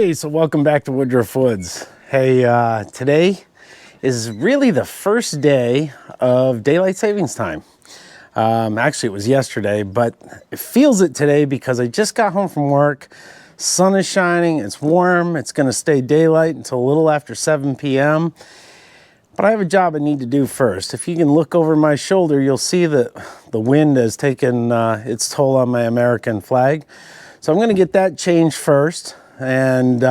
Hey, so welcome back to Woodruff Woods. Hey, today is really the first day of daylight savings time. Actually, it was yesterday, but it feels it today because I just got home from work. Sun is shining, it's warm, it's gonna stay daylight until a little after 7 p.m. But I have a job I need to do first. If you can look over my shoulder, you'll see that the wind has taken its toll on my American flag. So I'm gonna get that changed first and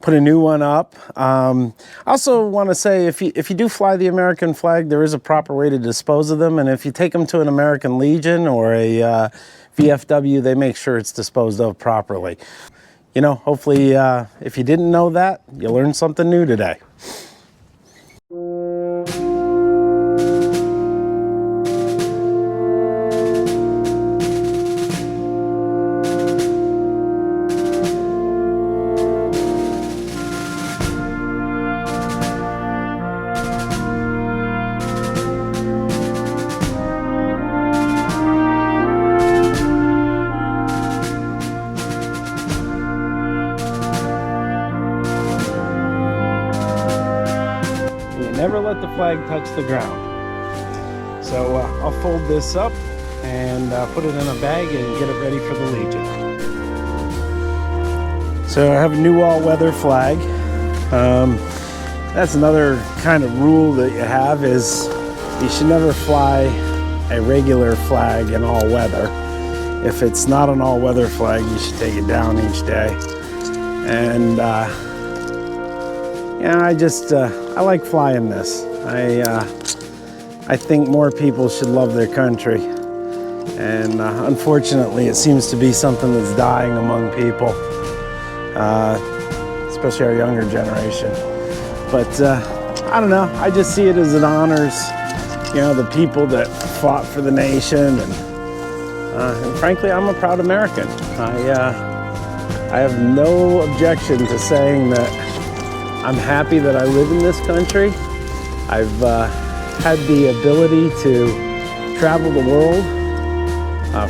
put a new one up. I also want to say, if you do fly the American flag, there is a proper way to dispose of them, and if you take them to an American Legion or a VFW, they make sure it's disposed of properly. You know, hopefully, if you didn't know that, you learned something new today. Never let the flag touch the ground. So I'll fold this up and put it in a bag and get it ready for the Legion. So I have a new all-weather flag. That's another kind of rule that you have, is you should never fly a regular flag in all weather. If it's not an all-weather flag, you should take it down each day. And yeah, I like flying this. I think more people should love their country. And unfortunately, it seems to be something that's dying among people, especially our younger generation. But I don't know, I just see it as it honors, you know, the people that fought for the nation. And frankly, I'm a proud American. I have no objection to saying that I'm happy that I live in this country. I've had the ability to travel the world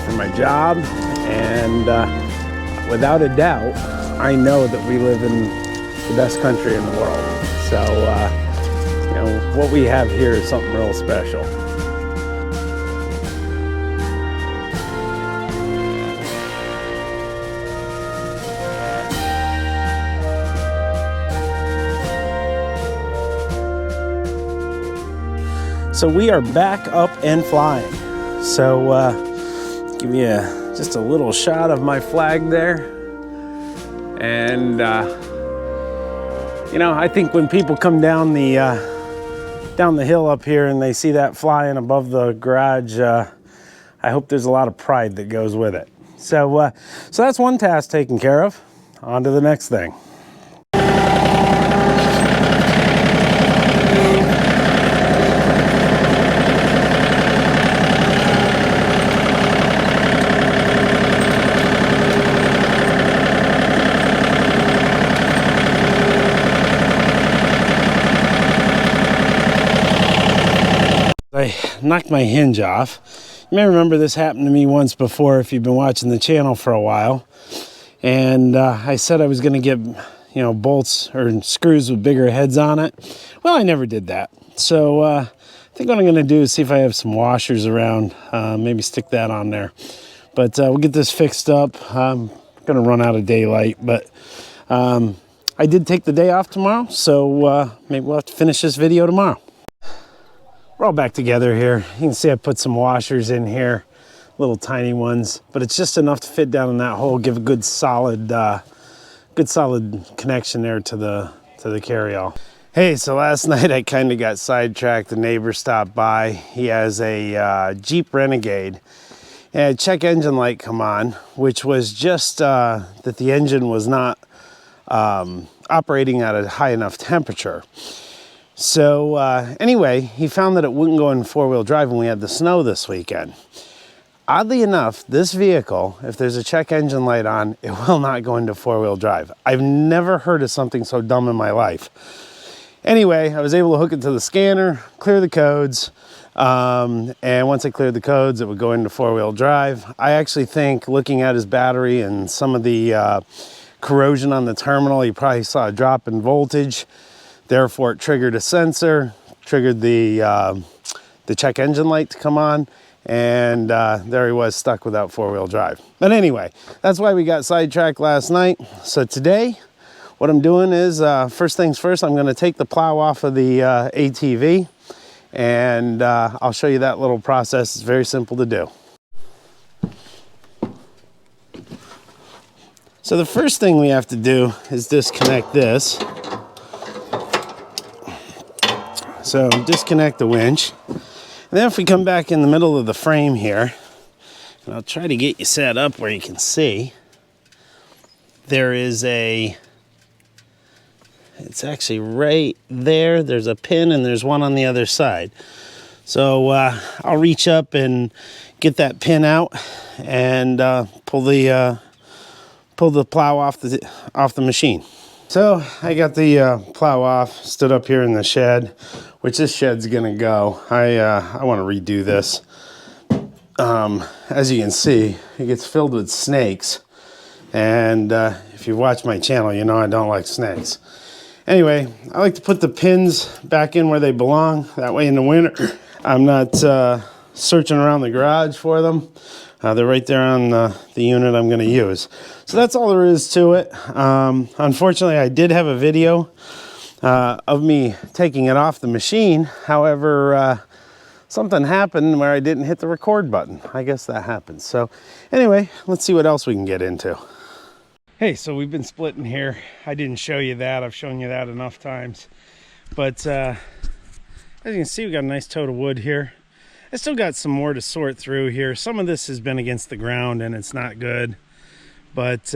for my job, and without a doubt, I know that we live in the best country in the world. So, you know, what we have here is something real special. So we are back up and flying. So give you just a little shot of my flag there. And you know, I think when people come down the hill up here and they see that flying above the garage, I hope there's a lot of pride that goes with it. So that's one task taken care of. On to the next thing. I knocked my hinge off. You may remember this happened to me once before if you've been watching the channel for a while. And I said I was going to get, you know, bolts or screws with bigger heads on it. Well, I never did that. So I think what I'm going to do is see if I have some washers around, maybe stick that on there. But we'll get this fixed up. I'm going to run out of daylight, but I did take the day off tomorrow, so maybe we'll have to finish this video tomorrow. We're all back together here. You can see I put some washers in here, little tiny ones, but it's just enough to fit down in that hole, give a good solid connection there to the carryall. Hey, so last night I kind of got sidetracked. The neighbor stopped by. He has a Jeep Renegade, and check engine light come on, which was just that the engine was not operating at a high enough temperature. So anyway, he found that it wouldn't go in four-wheel drive when we had the snow this weekend. Oddly enough, this vehicle, if there's a check engine light on, it will not go into four-wheel drive. I've never heard of something so dumb in my life. Anyway, I was able to hook it to the scanner, clear the codes, and once I cleared the codes, it would go into four-wheel drive. I actually think, looking at his battery and some of the corrosion on the terminal. You probably saw a drop in voltage. Therefore, it triggered a sensor, triggered the check engine light to come on, and there he was stuck without four-wheel drive. But anyway, that's why we got sidetracked last night. So today, what I'm doing is, first things first, I'm gonna take the plow off of the ATV, and I'll show you that little process. It's very simple to do. So the first thing we have to do is disconnect this. So disconnect the winch. And then if we come back in the middle of the frame here, and I'll try to get you set up where you can see, there is it's actually right there. There's a pin and there's one on the other side. So I'll reach up and get that pin out and pull the plow off the machine. So I got the plow off, stood up here in the shed, which this shed's gonna go. I want to redo this. As you can see, it gets filled with snakes, and if you've watched my channel, you know I don't like snakes. Anyway, I like to put the pins back in where they belong. That way in the winter, I'm not searching around the garage for them. They're right there on the unit I'm going to use. So that's all there is to it. Unfortunately, I did have a video of me taking it off the machine. However, something happened where I didn't hit the record button. I guess that happens. So anyway, let's see what else we can get into. Hey, so we've been splitting here. I didn't show you that. I've shown you that enough times. But as you can see, we got a nice tote of wood here. I still got some more to sort through here. Some of this has been against the ground and it's not good. But,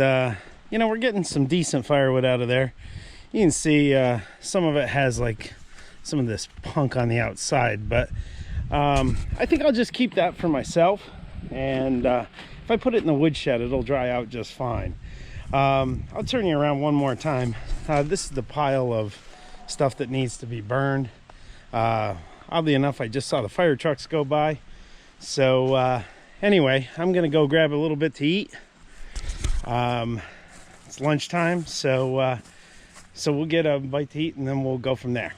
you know, we're getting some decent firewood out of there. You can see some of it has like some of this punk on the outside. But I think I'll just keep that for myself. And if I put it in the woodshed, it'll dry out just fine. I'll turn you around one more time. This is the pile of stuff that needs to be burned. Oddly enough, I just saw the fire trucks go by. So anyway, I'm gonna go grab a little bit to eat. It's lunchtime, so we'll get a bite to eat and then we'll go from there.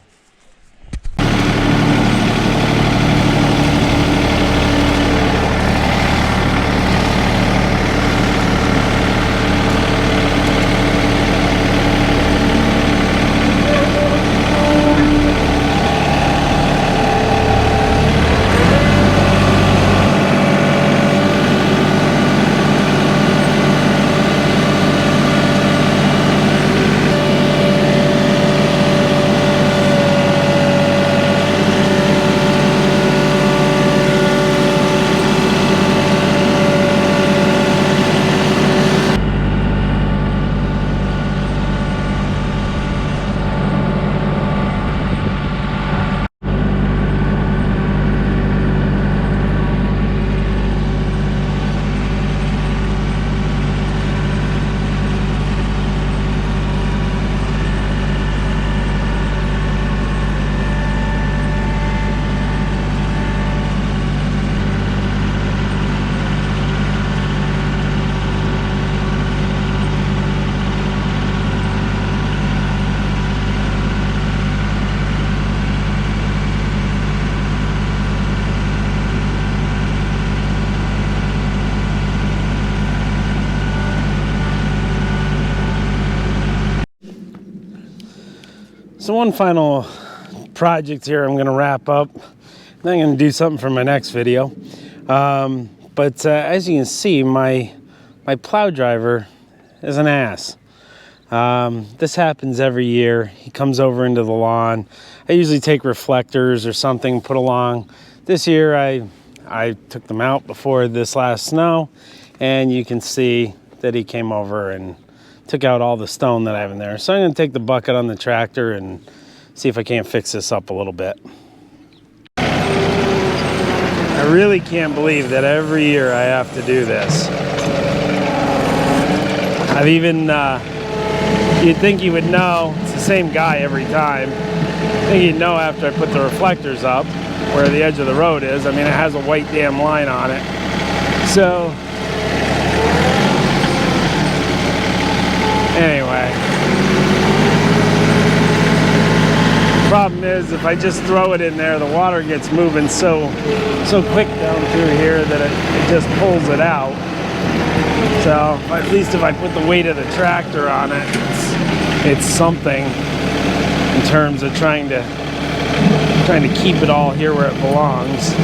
So one final project here I'm going to wrap up. Then I'm going to do something for my next video. But as you can see, my plow driver is an ass. This happens every year. He comes over into the lawn. I usually take reflectors or something, put along. This year I took them out before this last snow, and you can see that he came over and took out all the stone that I have in there. So I'm going to take the bucket on the tractor and see if I can't fix this up a little bit. I really can't believe that every year I have to do this. I've even, you'd think you would know, it's the same guy every time. I think you'd know after I put the reflectors up where the edge of the road is. I mean, it has a white damn line on it. So, Problem is, if I just throw it in there, the water gets moving so quick down through here that it just pulls it out. So at least if I put the weight of the tractor on it, it's something in terms of trying to keep it all here where it belongs.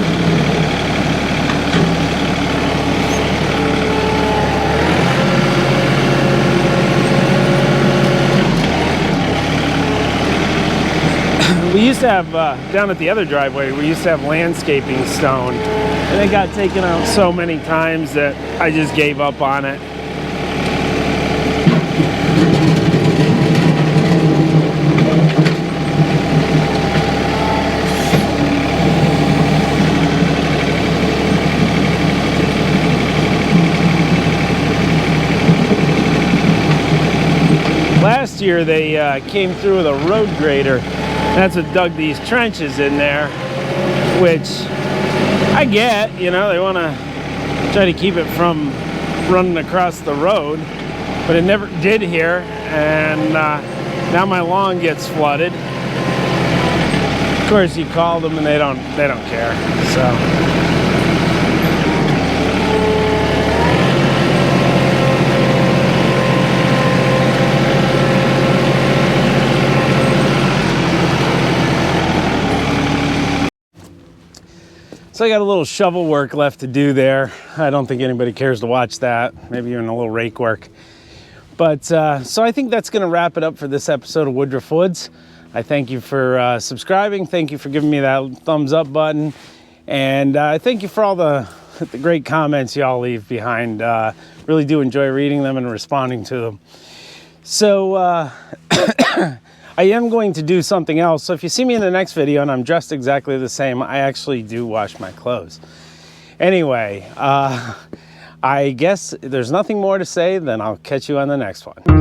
We used to have, down at the other driveway, we used to have landscaping stone, and it got taken out so many times that I just gave up on it. Last year they came through with a road grader. That's what dug these trenches in there, which I get, you know, they want to try to keep it from running across the road, but it never did here, and now my lawn gets flooded. Of course, you call them and they don't care. So I got a little shovel work left to do there. I don't think anybody cares to watch that. Maybe even a little rake work. But so I think that's gonna wrap it up for this episode of Woodruff Woods. I thank you for subscribing. Thank you for giving me that thumbs up button. And I thank you for all the great comments y'all leave behind. Really do enjoy reading them and responding to them. So I am going to do something else. So if you see me in the next video and I'm dressed exactly the same, I actually do wash my clothes. Anyway, I guess there's nothing more to say, then I'll catch you on the next one.